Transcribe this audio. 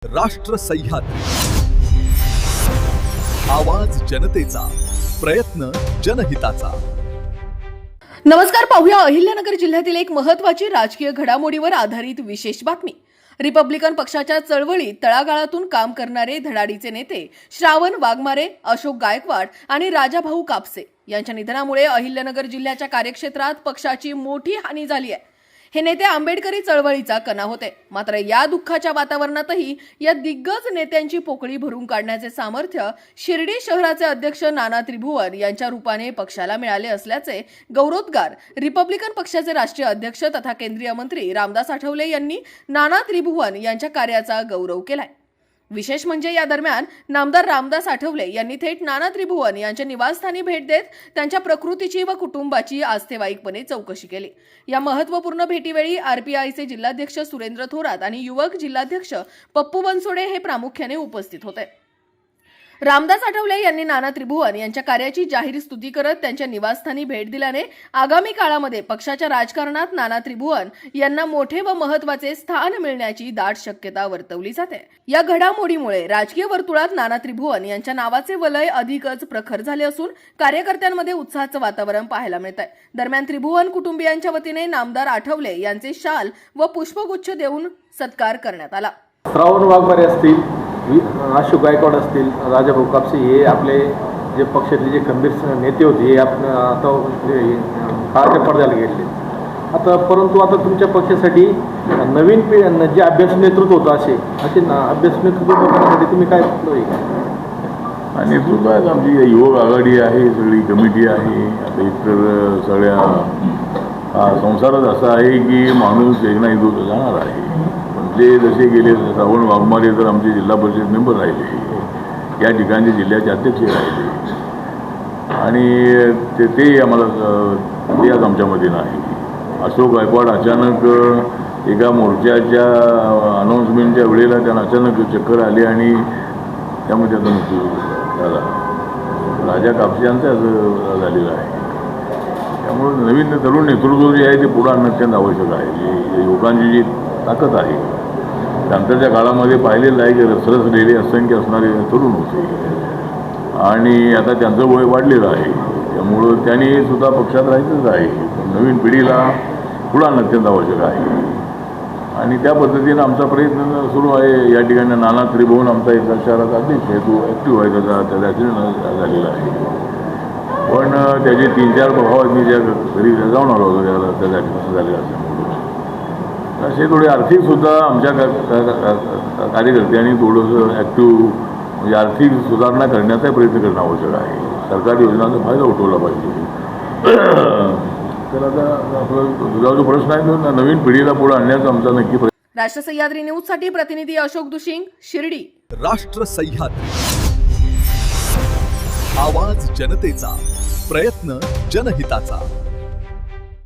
राष्ट्र सह्याद्री, आवाज जनतेचा, प्रयत्न जनहिताचा। नमस्कार, पाहूया अहिल्यानगर जिल्ह्यातील एक महत्त्वाची राजकीय घडामोडीवर आधारित विशेष बातमी। रिपब्लिकन पक्षाच्या चळवळीत तळागाळातून काम करणारे धडाडीचे नेते श्रावण वाघमारे, अशोक गायकवाड आणि राजाभाऊ कापसे यांच्या निधनामुळे अहिल्यानगर जिल्ह्याच्या कार्यक्षेत्रात पक्षाची मोठी हानी झाली आहे। हे नेते आंबेडकरी चळवळीचा कणा होते, मात्र या दुःखाच्या वातावरणातही या दिग्गज नेत्यांची पोकळी भरून काढण्याचे सामर्थ्य शिर्डी शहराचे अध्यक्ष नाना त्रिभुवन यांच्या रूपाने पक्षाला मिळाले असल्याचे गौरवोद्गार रिपब्लिकन पक्षाचे राष्ट्रीय अध्यक्ष तथा केंद्रीय मंत्री रामदास आठवले यांनी नाना त्रिभुवन यांच्या कार्याचा गौरव केलाय। विशेष म्हणजे या दरम्यान नामदार रामदास आठवले यांनी थेट नाना त्रिभुवन यांच्या निवासस्थानी भेट देत त्यांच्या प्रकृतीची व कुटुंबाची आस्थेवाईकपणे चौकशी केली। या महत्त्वपूर्ण भेटीवेळी आरपीआयचे जिल्हाध्यक्ष सुरेंद्र थोरात आणि युवक जिल्हाध्यक्ष पप्पू बनसोडे हे प्रामुख्याने उपस्थित होते। रामदास आठवले यांनी नाना त्रिभुवन यांच्या कार्याची जाहीर स्तुती करत त्यांच्या निवासस्थानी भेट दिल्याने आगामी काळामध्ये पक्षाच्या राजकारणात नाना त्रिभुवन यांना मोठे व महत्त्वाचे स्थान मिळण्याची दाट शक्यता वर्तवली जाते। या घडामोडीमुळे राजकीय वर्तुळात नाना त्रिभुवन यांच्या नावाचे वलय अधिकच प्रखर झाले असून कार्यकर्त्यांमध्ये उत्साहाचं वातावरण पाहायला मिळत आहे। दरम्यान त्रिभुवन कुटुंबियांच्या वतीने नामदार आठवले यांचे शाल व पुष्पगुच्छ देऊन सत्कार करण्यात आला। श्रावण वाघमारे असतील, अशोक गायकवाड असतील, राजाभाऊ कापसे हे आपले जे पक्षातले जे खंबीर नेते होते हे आपण आता काळाच्या पडद्याला गेले आता, परंतु आता तुमच्या पक्षासाठी नवीन पिढ्यांना जे अभ्यास नेतृत्व होतं असे अभ्यास नेतृत्व करण्यासाठी तुम्ही काय आणि नेतृत्व आहे आमची युवक आघाडी आहे, सगळी कमिटी आहे। आता इतर सगळ्या संसारच असा आहे की माणूस एक ना एक दिवस जाणार आहे। ते जसे गेले श्रावण वाघमारे तर आमचे जिल्हा परिषद मेंबर राहिले, या ठिकाणचे जिल्ह्याचे अध्यक्ष राहिले आणि ते आम्हाला ते आज आमच्यामध्ये नाही। अशोक गायकवाड अचानक एका मोर्चाच्या अनाऊन्समेंटच्या वेळेला त्यांना अचानक चक्कर आली आणि त्यामुळे त्याचा मृत्यू झाला। राजा कापसे यांचा असं झालेलं आहे। त्यामुळे नवीन तरुण नेतृत्व जे आहे ते पुढे आणणं अत्यंत आवश्यक आहे। जे युवकांची जी ताकद आहे नंतरच्या काळामध्ये पाहिलेलं आहे की रसरसलेले असंख्य असणारे तरुण होते आणि आता त्यांचं वय वाढलेलं आहे। त्यामुळं त्यांनी सुद्धा पक्षात राहायचंच आहे, पण नवीन पिढीला पुढे आणणं अत्यंत आवश्यक आहे आणि त्या पद्धतीनं आमचा प्रयत्न सुरू आहे। या ठिकाणी नाना त्रिभुवन आमचा एका शहराचा अध्यक्ष आहे, तो ॲक्टिव्ह आहे, त्याचा ॲक्सिडेंट झालेला आहे, पण त्याचे 3-4 प्रभाव मी ज्या घरी जाऊन आलो होतो त्याला त्याचा ॲक्सिडेंट झालेला असल्यामुळे असे थोडे आर्थिक सुद्धा आमच्या कार्यकर्त्यांनी थोडंसं ॲक्टिव्ह म्हणजे आर्थिक सुधारणा करण्याचा प्रयत्न करणं आवश्यक आहे। सरकारी योजनांचा फायदा उठवला पाहिजे। तर आता आपला जो प्रश्न आहे तो नवीन पिढीला पुढे आणण्याचा आमचा नक्की प्रयत्न। राष्ट्र सह्याद्री न्यूज साठी प्रतिनिधी अशोक दुशिंग, शिर्डी। राष्ट्र सह्याद्री, आवाज जनतेचा, प्रयत्न जनहिताचा।